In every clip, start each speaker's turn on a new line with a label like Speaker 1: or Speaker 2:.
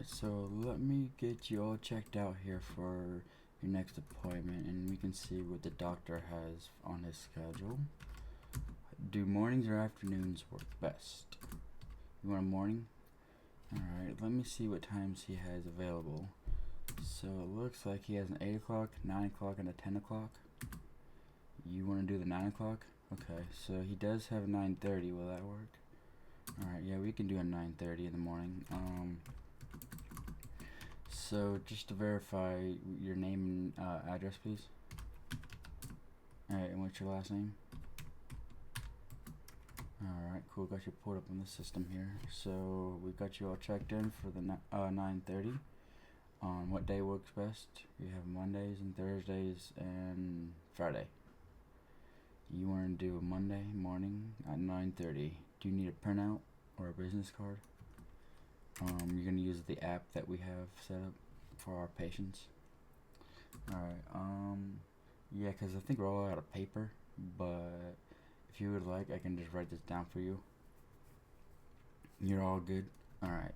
Speaker 1: Alright, so let me get you all checked out here for your next appointment, and we can see what the doctor has on his schedule. Do mornings or afternoons work best? You want a morning? Alright, let me see what times he has available. So it looks like he has an 8 o'clock, 9 o'clock, and a 10 o'clock. You want to do the 9 o'clock? Okay, so he does have a 9:30. Will that work? Alright, yeah, we can do a 9:30 in the morning. So just to verify your name and address, please. Alright, and what's your last name? Alright, cool, got you pulled up in the system here. So we got you all checked in for the 9:30. On what day works best? We have Mondays and Thursdays and Friday. You want to do a Monday morning at 9:30. Do you need a printout or a business card? You're going to use the app that we have set up for our patients. Alright, yeah, because I think we're all out of paper, but if you would like, I can just write this down for you. You're all good? Alright.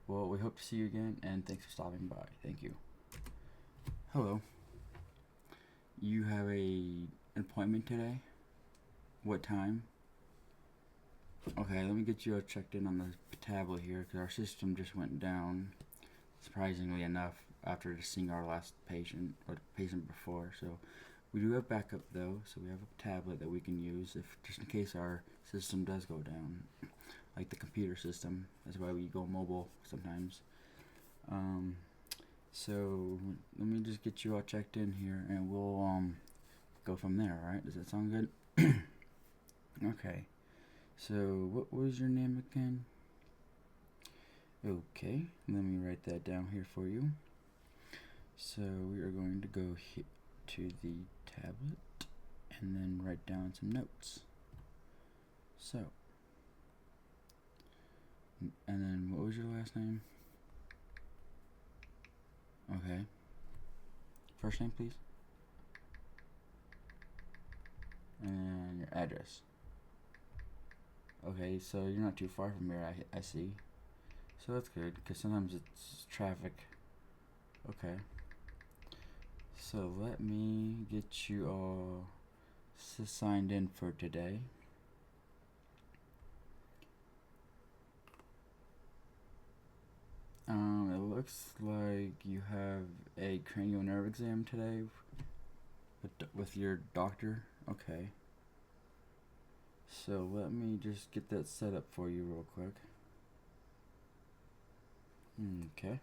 Speaker 1: Well, we hope to see you again, and thanks for stopping by. Thank you. Hello. You have an appointment today? What time? Okay, let me get you all checked in on the tablet here, because our system just went down, surprisingly enough, after just seeing our last patient, or the patient before. So we do have backup though, so we have a tablet that we can use if just in case our system does go down, like the computer system. That's why we go mobile sometimes. So let me just get you all checked in here, and we'll go from there. All right? Does that sound good? Okay. So what was your name again? Okay, let me write that down here for you. So we are going to go to the tablet and then write down some notes. So, and then what was your last name? Okay. First name, please. And your address. Okay, so you're not too far from here, I see. So that's good, because sometimes it's traffic. Okay. So let me get you all signed in for today. It looks like you have a cranial nerve exam today with your doctor. Okay. So let me just get that set up for you real quick. Okay.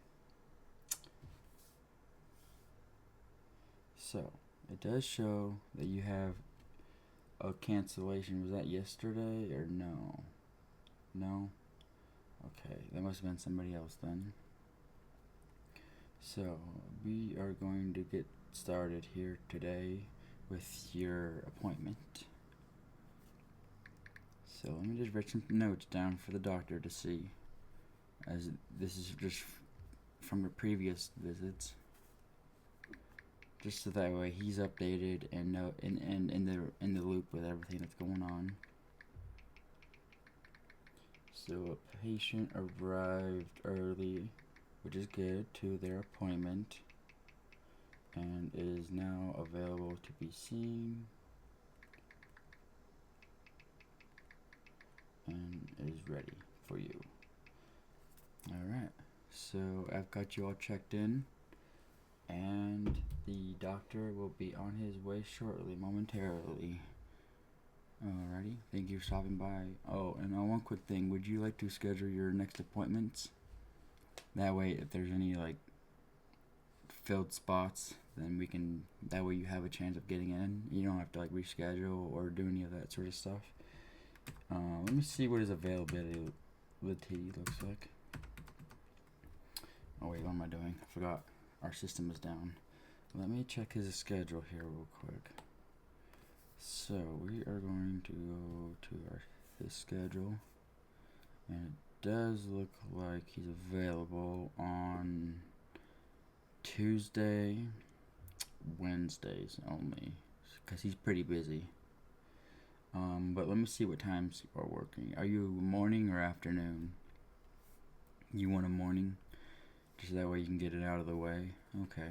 Speaker 1: So it does show that you have a cancellation. Was that yesterday or no? No? Okay, that must have been somebody else then. So we are going to get started here today with your appointment. So let me just write some notes down for the doctor to see, as this is just from your previous visits, just so that way he's updated and in the loop with everything that's going on. So a patient arrived early, which is good, to their appointment and is now available to be seen and is ready for you. Alright, so I've got you all checked in, and the doctor will be on his way shortly, momentarily. Alrighty, thank you for stopping by. Oh, and one quick thing, would you like to schedule your next appointments? That way, if there's any like filled spots, then we can, that way you have a chance of getting in. You don't have to like reschedule or do any of that sort of stuff. Let me see what his availability looks like. Oh wait, what am I doing? I forgot. Our system is down. Let me check his schedule here real quick. So we are going to go to his schedule, and it does look like he's available on Tuesday, Wednesdays only, because he's pretty busy. But let me see what times are working. Are you morning or afternoon? You want a morning? Just that way you can get it out of the way. Okay.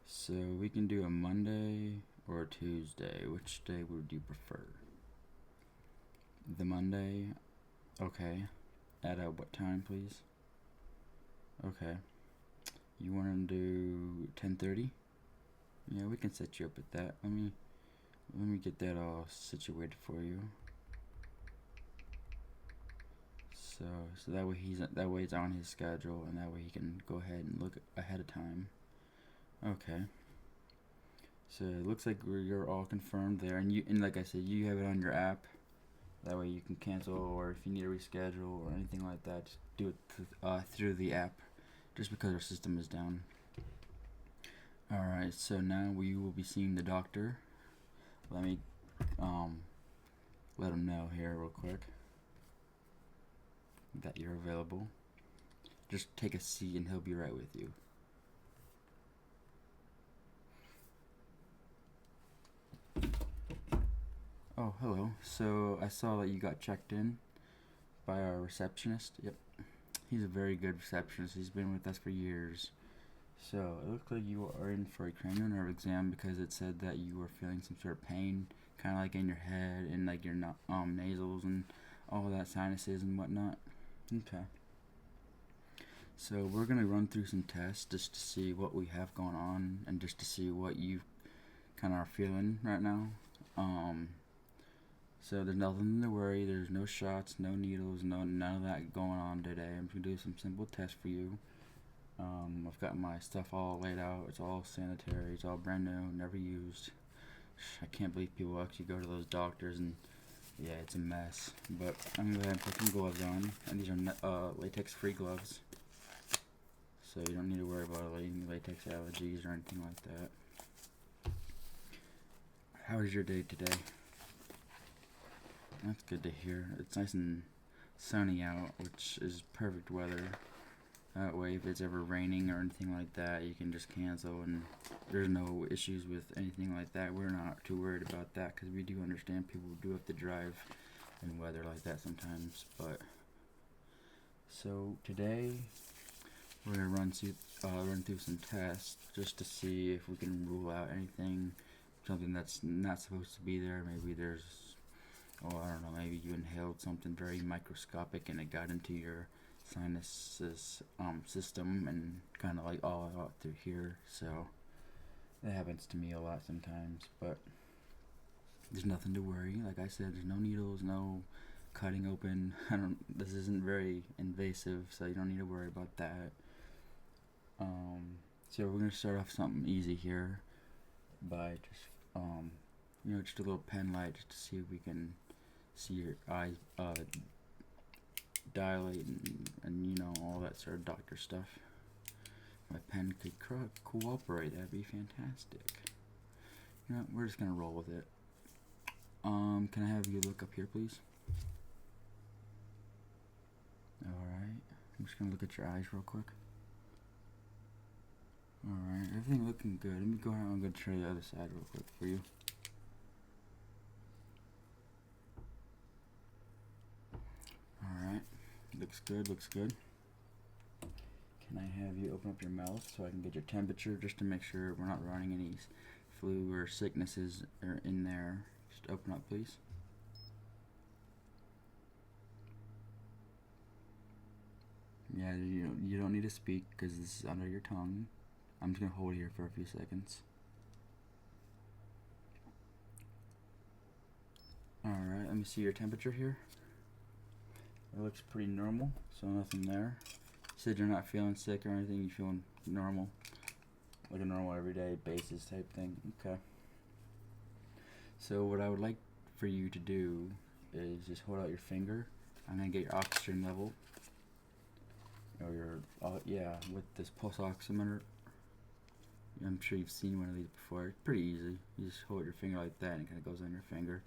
Speaker 1: So we can do a Monday or a Tuesday. Which day would you prefer? The Monday? Okay. At what time, please? Okay. You want to do 10:30? Yeah, we can set you up at that. Let me get that all situated for you. So that way it's on his schedule, and that way he can go ahead and look ahead of time. Okay. So it looks like you're all confirmed there, and like I said, you have it on your app. That way you can cancel, or if you need to reschedule or anything like that, just do it through the app. Just because our system is down. All right. So now we will be seeing the doctor. Let me let him know here real quick that you're available. Just take a seat and he'll be right with you. Oh, hello. So I saw that you got checked in by our receptionist. Yep. He's a very good receptionist. He's been with us for years. So it looks like you are in for a cranial nerve exam because it said that you were feeling some sort of pain, kind of like in your head and like your nasals and all that, sinuses and whatnot. Okay. So we're gonna run through some tests just to see what we have going on and just to see what you kind of are feeling right now. So there's nothing to worry. There's no shots, no needles, none of that going on today. I'm just gonna do some simple tests for you. I've got my stuff all laid out. It's all sanitary. It's all brand new, never used. I can't believe people actually go to those doctors and yeah, it's a mess. But I'm gonna go ahead and put some gloves on, and these are latex-free gloves, so you don't need to worry about any latex allergies or anything like that. How was your day today? That's good to hear. It's nice and sunny out, which is perfect weather. That way, if it's ever raining or anything like that, you can just cancel, and there's no issues with anything like that. We're not too worried about that because we do understand people do have to drive in weather like that sometimes. But so today, we're gonna run through some tests just to see if we can rule out something that's not supposed to be there. Maybe there's, I don't know, maybe you inhaled something very microscopic and it got into your sinuses system and kind of like all out through here. So that happens to me a lot sometimes, but there's nothing to worry. Like I said, there's no needles, no cutting open. This isn't very invasive, so you don't need to worry about that. So we're gonna start off something easy here by just just a little pen light just to see if we can see your eyes dilate and all that sort of doctor stuff. My pen could cooperate. That'd be fantastic. We're just gonna roll with it. Can I have you look up here, please? Alright. I'm just gonna look at your eyes real quick. Alright, everything looking good. Let me go ahead and I'm gonna try the other side real quick for you. Alright. Looks good, looks good. Can I have you open up your mouth so I can get your temperature just to make sure we're not running any flu or sicknesses are in there? Just open up, please. Yeah, you don't need to speak because this is under your tongue. I'm just going to hold here for a few seconds. Alright, let me see your temperature here. It looks pretty normal, so nothing there. You said you're not feeling sick or anything, you're feeling normal. Like a normal everyday basis type thing. Okay. So what I would like for you to do is just hold out your finger. I'm going to get your oxygen level. Or with this pulse oximeter. I'm sure you've seen one of these before. It's pretty easy. You just hold your finger like that and it kind of goes on your finger.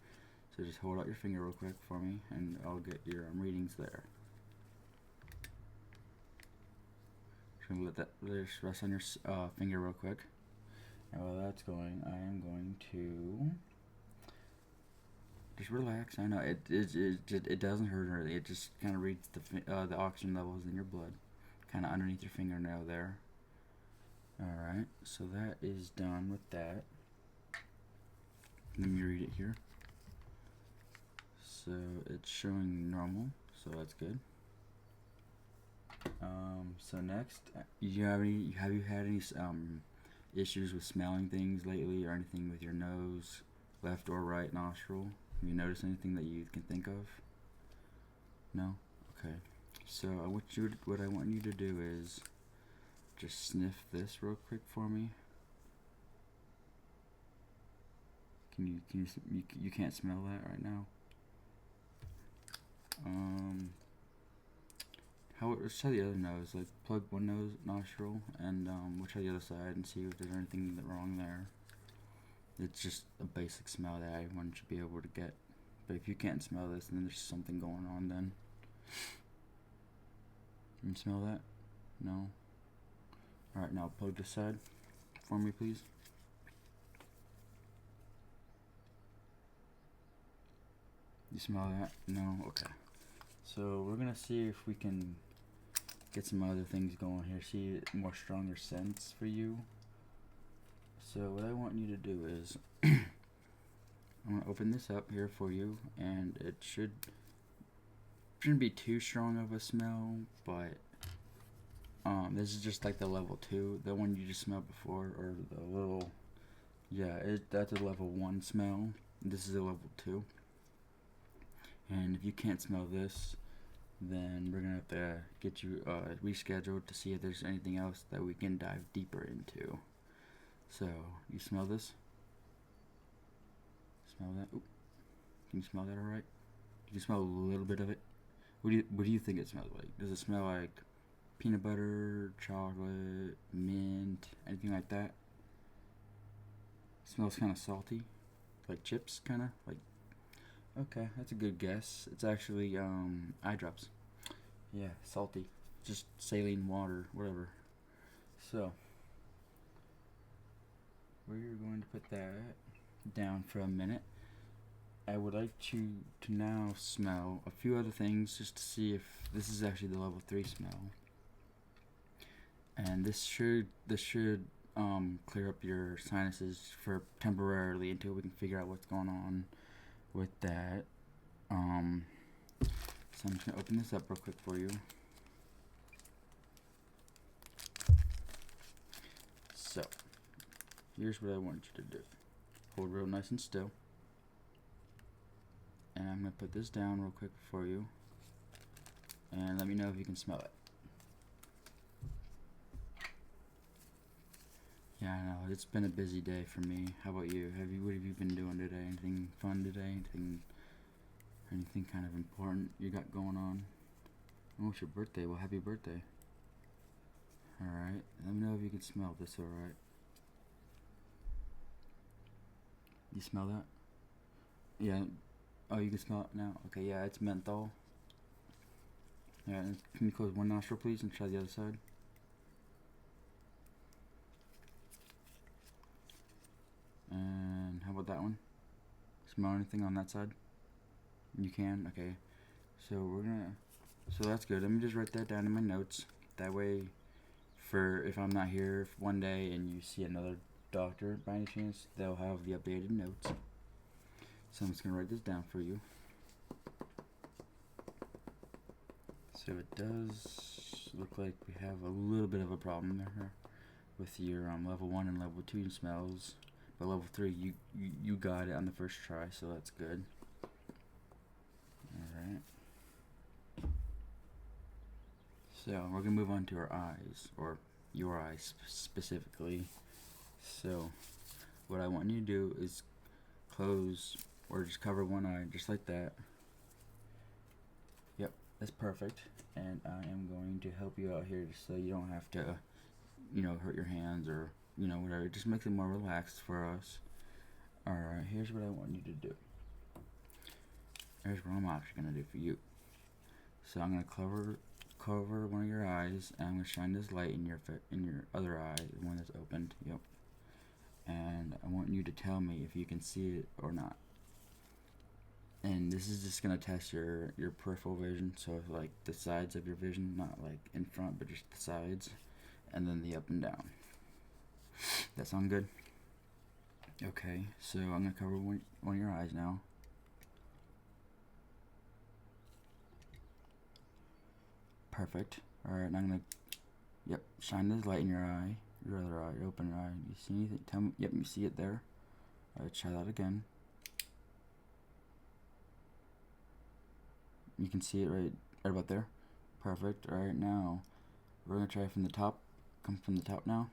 Speaker 1: So just hold out your finger real quick for me and I'll get your readings there. Just gonna let that rest on your finger real quick. And while that's going, I am going to just relax. I know it doesn't hurt or anything. It just kind of reads the oxygen levels in your blood. kind of underneath your fingernail there. Alright, so that is done with that. Let me read it here. So it's showing normal, so that's good. So next, have you had any issues with smelling things lately, or anything with your nose, left or right nostril? Have you noticed anything that you can think of? No? Okay. So what I want you to do is just sniff this real quick for me. You can't smell that right now? Let's try the other nose. Like, plug one nostril and we'll try the other side and see if there's anything wrong there. It's just a basic smell that everyone should be able to get. But if you can't smell this, then there's something going on then. You smell that? No? Alright, now plug this side for me, please. You smell that? No? Okay. So we're gonna see if we can get some other things going here. See more stronger scents for you. So what I want you to do is I'm gonna open this up here for you, and it shouldn't be too strong of a smell, but this is just like the level 2, the one you just smelled before, or the little, that's a level 1 smell. This is a level 2. And if you can't smell this, then we're gonna have to get you rescheduled to see if there's anything else that we can dive deeper into. So, you smell this? Smell that? Ooh. Can you smell that alright? You can smell a little bit of it. What do you think it smells like? Does it smell like peanut butter, chocolate, mint, anything like that? It smells kind of salty, like chips, kind of like. Okay, that's a good guess. It's actually eye drops. Yeah, salty, just saline water, whatever. So we're going to put that down for a minute. I would like you to now smell a few other things just to see if this is actually the level 3 smell. And this should clear up your sinuses for temporarily until we can figure out what's going on with that. So I'm just gonna open this up real quick for you. So here's what I want you to do. Hold real nice and still. And I'm gonna put this down real quick for you. And let me know if you can smell it. Yeah, I know, it's been a busy day for me. How about you? What have you been doing today? Anything fun today? Anything kind of important you got going on? Oh, it's your birthday. Well, happy birthday. Alright, let me know if you can smell this, alright? You smell that? Yeah. Oh, you can smell it now? Okay, yeah, it's menthol. Yeah, can you close one nostril, please, and try the other side? And how about that one? Smell anything on that side? You can? Okay. So that's good. Let me just write that down in my notes. That way, for if I'm not here one day and you see another doctor by any chance, they'll have the updated notes. So I'm just going to write this down for you. So it does look like we have a little bit of a problem there with your level 1 and level 2 smells. But level 3, you got it on the first try, so that's good. Alright. So we're going to move on to our eyes, or your eyes specifically. So what I want you to do is close or just cover one eye just like that. Yep, that's perfect. And I am going to help you out here just so you don't have to, hurt your hands or, whatever. It just makes it more relaxed for us. Alright, here's what I want you to do. Here's what I'm actually going to do for you. So I'm going to cover one of your eyes, and I'm going to shine this light in your other eye, the one that's opened. Yep. And I want you to tell me if you can see it or not. And this is just gonna test your peripheral vision, so like the sides of your vision, not like in front, but just the sides, and then the up and down. That sound good? Okay, so I'm gonna cover one of your eyes now. Perfect. All right, now I'm gonna, shine this light in your eye, your other eye, open your eye. You see anything? Tell me. Yep, you see it there. All right, try that again. You can see it right about there. Perfect. All right, now we're gonna try from the top. Come from the top now.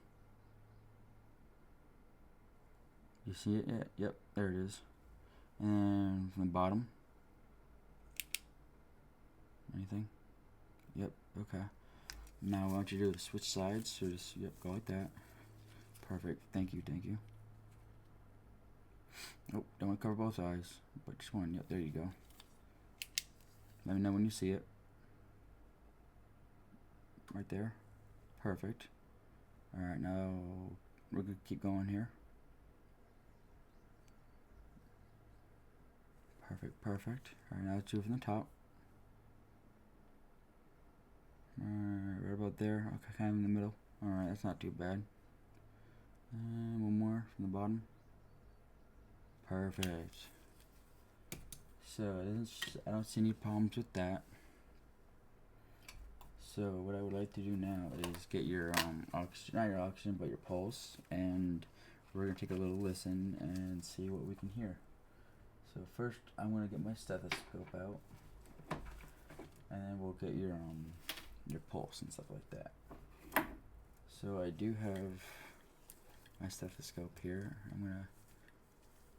Speaker 1: You see it? Yeah, yep, there it is. And from the bottom. Anything? Yep. Okay. Now I want you to do is switch sides. So just go like that. Perfect. Thank you. Thank you. Oh, don't want to cover both eyes, but just one. Yep. There you go. Let me know when you see it. Right there. Perfect. All right. Now we're gonna keep going here. Perfect. Perfect. All right. Now let's do it from the top. Right about there. Okay, kind of in the middle. Alright, that's not too bad. And one more from the bottom. Perfect. So I don't see any problems with that. So what I would like to do now is get your oxygen, not your oxygen, but your pulse, and we're gonna take a little listen and see what we can hear. So first, I'm gonna get my stethoscope out, and then we'll get your pulse and stuff like that. So I do have my stethoscope here. I'm gonna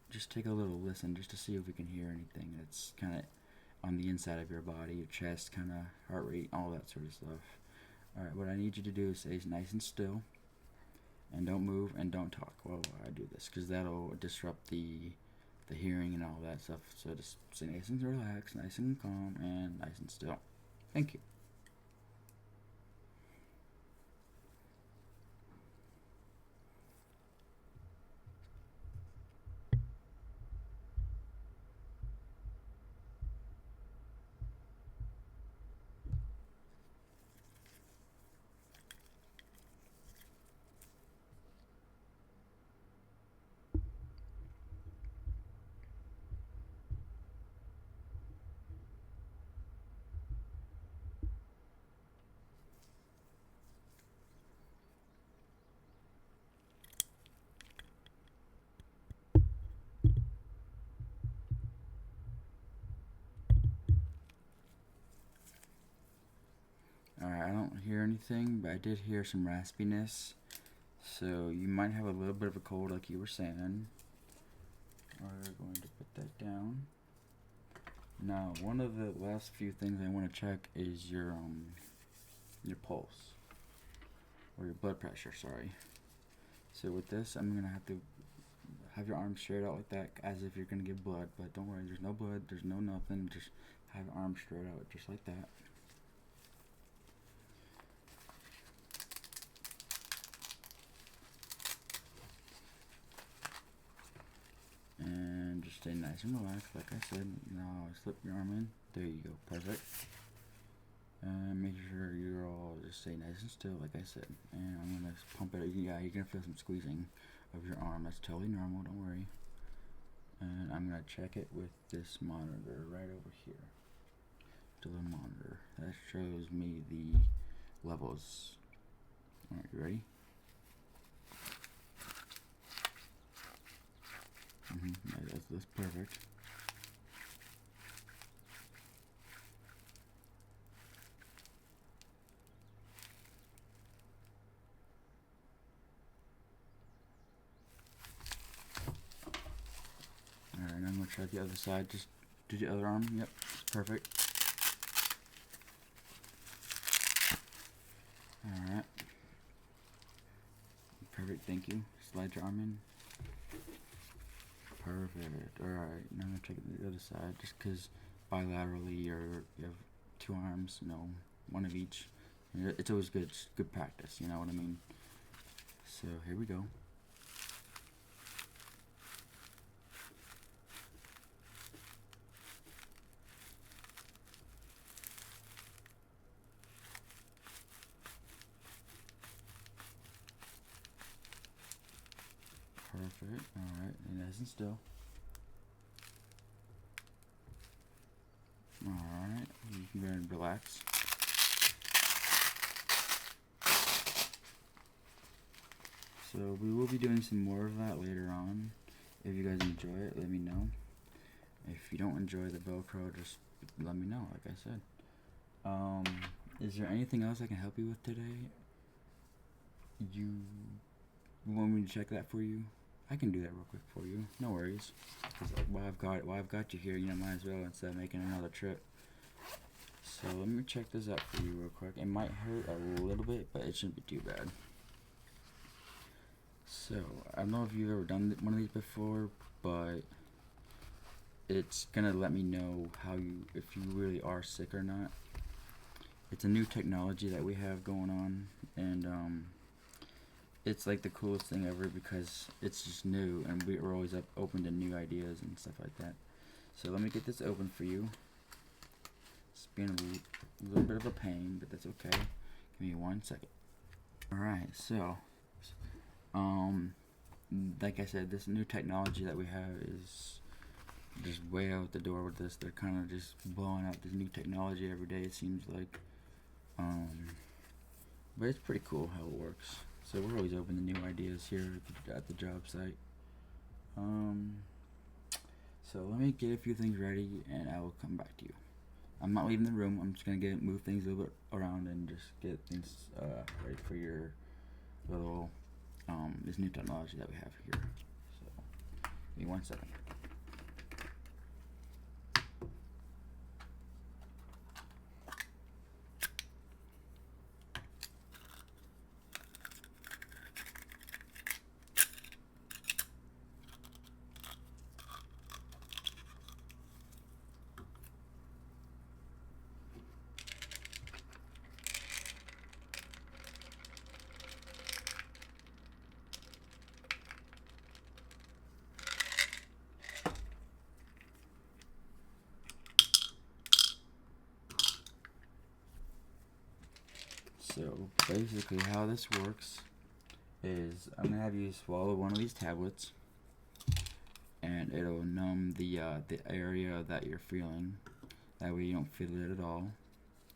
Speaker 1: just take a little listen just to see if we can hear anything that's kind of on the inside of your body, your chest, kind of heart rate, all that sort of stuff. Alright, what I need you to do is stay nice and still, and don't move and don't talk while I do this, because that'll disrupt the hearing and all that stuff. So just stay nice and relaxed, nice and calm, and nice and still. Thank you. Alright, I don't hear anything, but I did hear some raspiness. So you might have a little bit of a cold, like you were saying. We're going to put that down. Now, one of the last few things I want to check is your pulse, or your blood pressure. Sorry. So with this, I'm gonna have to have your arms straight out like that, as if you're gonna give blood. But don't worry, there's no blood, there's no nothing. Just have your arms straight out, just like that. And just stay nice and relaxed, like I said. Now slip your arm in. There you go, perfect. And make sure you're all just stay nice and still, like I said. And I'm gonna pump it. Yeah, you're gonna feel some squeezing of your arm. That's totally normal. Don't worry. And I'm gonna check it with this monitor right over here. The little monitor that shows me the levels. All right, you ready? That's perfect. Alright, I'm gonna try the other side. Just do the other arm. Yep, perfect. Alright. Perfect, thank you. Slide your arm in. Perfect. Alright, now I'm gonna check the other side, just because bilaterally you have two arms, one of each. It's always good. It's good practice, you know what I mean? So here we go. Perfect. Alright, and nice and still. Alright, you can go and relax. So we will be doing some more of that later on. If you guys enjoy it, let me know. If you don't enjoy the Velcro, just let me know, like I said. Is there anything else I can help you with today? You want me to check that for you? I can do that real quick for you. No worries. Cause while I've got you here, might as well instead of making another trip. So let me check this out for you real quick. It might hurt a little bit, but it shouldn't be too bad. So I don't know if you've ever done one of these before, but it's gonna let me know if you really are sick or not. It's a new technology that we have going on, and it's like the coolest thing ever because it's just new, and we're always open to new ideas and stuff like that. So let me get this open for you. It's been a little bit of a pain, but that's okay. Give me 1 second. Alright, so like I said, this new technology that we have is just way out the door with this. They're kind of just blowing out this new technology every day, it seems like. But it's pretty cool how it works. So we're always open to new ideas here at the job site. So let me get a few things ready and I will come back to you. I'm not leaving the room. I'm just gonna move things a little bit around and just get things ready for your little this new technology that we have here. So give me 1 second. So basically how this works is I'm gonna have you swallow one of these tablets and it'll numb the area that you're feeling. That way you don't feel it at all.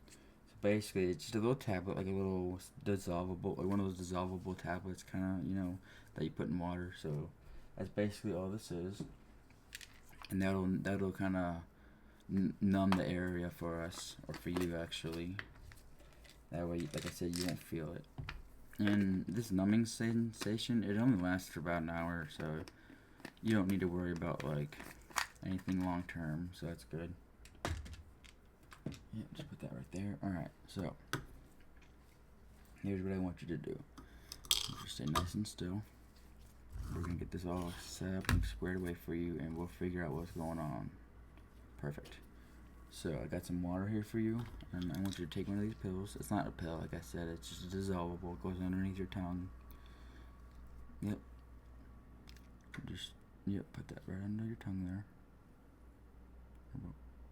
Speaker 1: So basically it's just a little tablet, like a little dissolvable, like one of those dissolvable tablets kinda, that you put in water. So that's basically all this is. And that'll kinda numb the area for us, or for you actually. That way, like I said, you won't feel it. And this numbing sensation, it only lasts for about an hour, so you don't need to worry about like anything long term, so that's good. Yeah, just put that right there. Alright, so here's what I want you to do. Just stay nice and still. We're gonna get this all set up and squared away for you, and we'll figure out what's going on. Perfect. So I got some water here for you, and I want you to take one of these pills. It's not a pill, like I said, it's just dissolvable. It goes underneath your tongue. Yep. Put that right under your tongue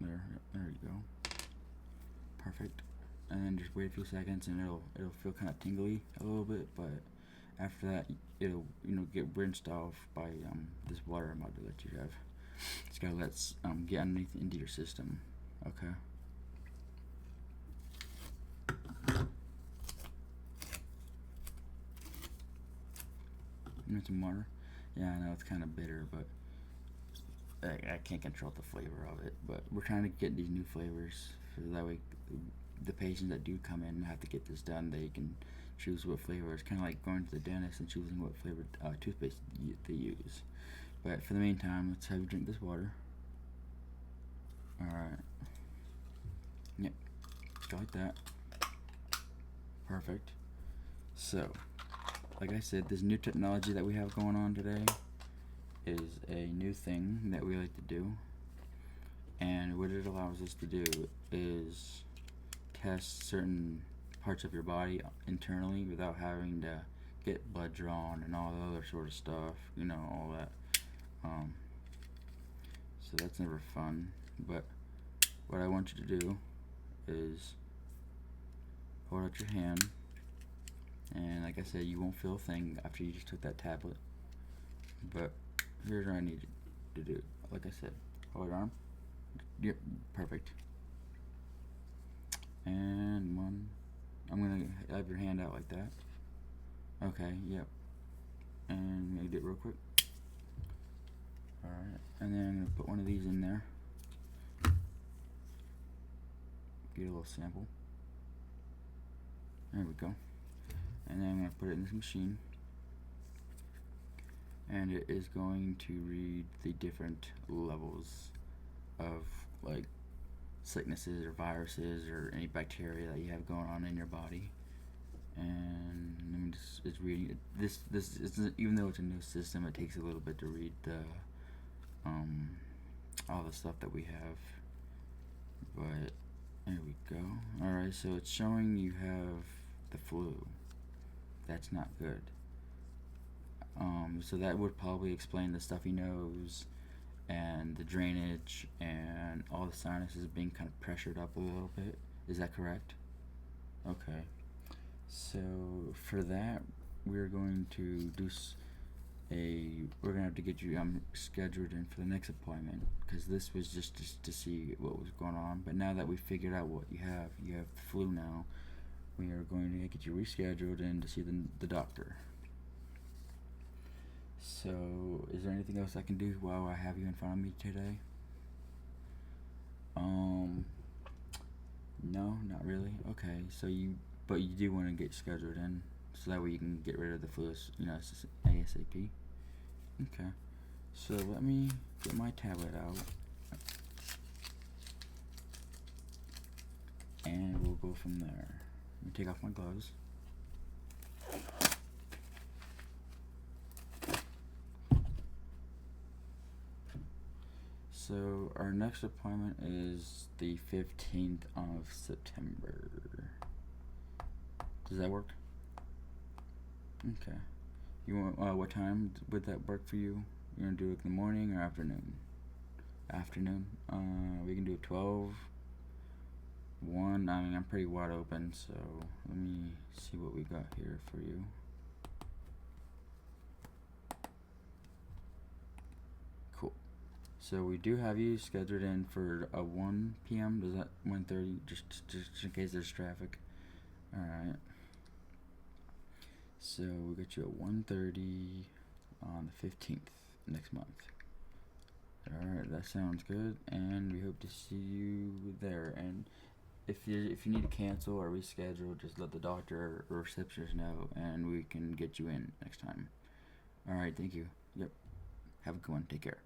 Speaker 1: there. There you go. Perfect. And then just wait a few seconds, and it'll feel kind of tingly a little bit, but after that, it'll get rinsed off by this water I'm about to let you have. It's gotta get underneath into your system. Okay. You want some water? Yeah, I know it's kind of bitter, but I can't control the flavor of it. But we're trying to get these new flavors, so that way the patients that do come in and have to get this done, they can choose what flavor. It's kind of like going to the dentist and choosing what flavored toothpaste they use. But for the meantime, let's have you drink this water. Alright. Yep. Go like that. Perfect. So, like I said, this new technology that we have going on today is a new thing that we like to do. And what it allows us to do is test certain parts of your body internally without having to get blood drawn and all the other sort of stuff, all that. So that's never fun. But what I want you to do is hold out your hand, and like I said, you won't feel a thing after you just took that tablet. But here's what I need to do. Like I said, hold your arm. Yep, perfect. And one. I'm gonna have your hand out like that. Okay, yep. And make it real quick. Alright, and then I'm gonna put one of these in there. Get a little sample. There we go. And then I'm gonna put it in this machine. And it is going to read the different levels of like sicknesses or viruses or any bacteria that you have going on in your body. And let me just, it's reading it. This is, even though it's a new system, it takes a little bit to read the all the stuff that we have. But there we go. Alright, so it's showing you have the flu. That's not good. So that would probably explain the stuffy nose and the drainage and all the sinuses being kind of pressured up a little bit. Is that correct? Okay. So for that, we're going to do we're gonna have to get you scheduled in for the next appointment, because this was just to see what was going on. But now that we figured out what you have the flu now. We are going to get you rescheduled and to see the doctor. So, is there anything else I can do while I have you in front of me today? No, not really. Okay, so but you do want to get scheduled in, so that way you can get rid of the flu, ASAP. Okay, so let me get my tablet out, and we'll go from there. Let me take off my gloves. So our next appointment is the 15th of September. Does that work? Okay. You want what time would that work for you? You want to do it in the morning or afternoon? Afternoon. We can do it 12. 1. I mean, I'm pretty wide open, so let me see what we got here for you. Cool. So we do have you scheduled in for a 1 p.m. Does that 1:30? Just in case there's traffic. All right. So we got you at 1:30 on the 15th next month. Alright, that sounds good, and we hope to see you there. And if you need to cancel or reschedule, just let the doctor or receptionist know, and we can get you in next time. Alright, thank you. Yep. Have a good one. Take care.